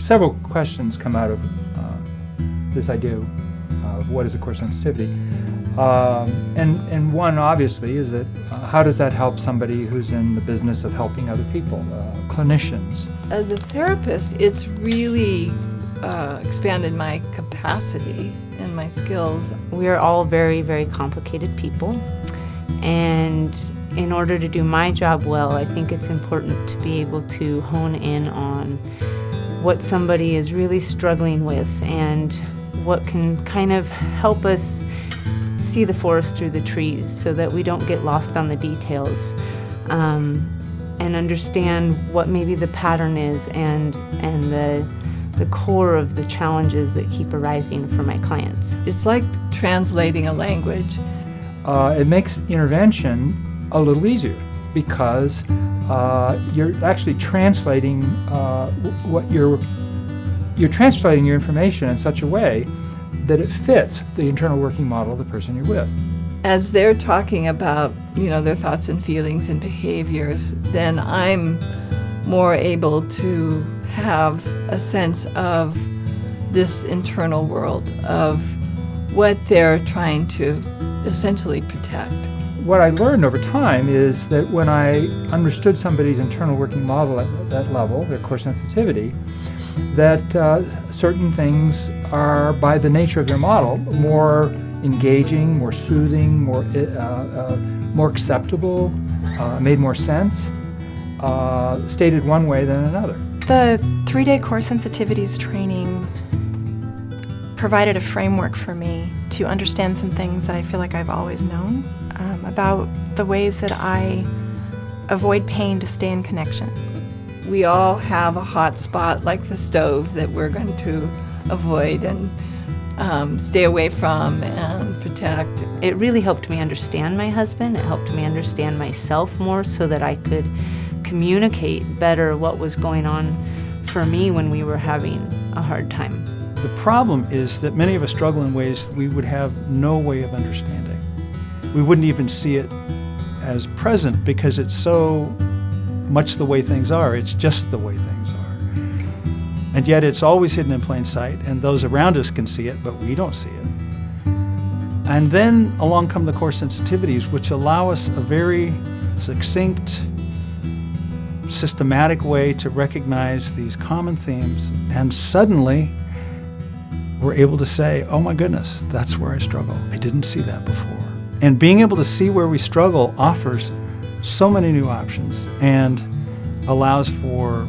several questions come out of this idea of what is a core sensitivity. And one, obviously, is that how does that help somebody who's in the business of helping other people, clinicians? As a therapist, it's really expanded my capacity and my skills. We're all very, very complicated people, and in order to do my job well, I think it's important to be able to hone in on what somebody is really struggling with and what can kind of help us see the forest through the trees so that we don't get lost on the details, and understand what maybe the pattern is and the core of the challenges that keep arising for my clients. It's like translating a language. It makes intervention a little easier because you're actually translating you're translating your information in such a way that it fits the internal working model of the person you're with. As they're talking about, their thoughts and feelings and behaviors, then I'm more able to have a sense of this internal world, of what they're trying to essentially protect. What I learned over time is that when I understood somebody's internal working model at that level, their core sensitivity, that certain things are, by the nature of their model, more engaging, more soothing, more acceptable, made more sense, stated one way than another. The 3-day core sensitivities training provided a framework for me to understand some things that I feel like I've always known about the ways that I avoid pain to stay in connection. We all have a hot spot like the stove that we're going to avoid and stay away from and protect. It really helped me understand my husband. It helped me understand myself more so that I could communicate better what was going on for me when we were having a hard time. The problem is that many of us struggle in ways we would have no way of understanding. We wouldn't even see it as present because it's so much the way things are. It's just the way things are. And yet it's always hidden in plain sight, and those around us can see it, but we don't see it. And then along come the core sensitivities, which allow us a very succinct, systematic way to recognize these common themes, and suddenly we're able to say, oh my goodness, that's where I struggle. I didn't see that before. And being able to see where we struggle offers so many new options and allows for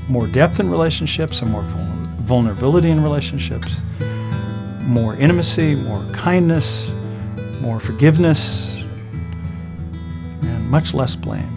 more depth in relationships and more vulnerability in relationships, more intimacy, more kindness, more forgiveness, and much less blame.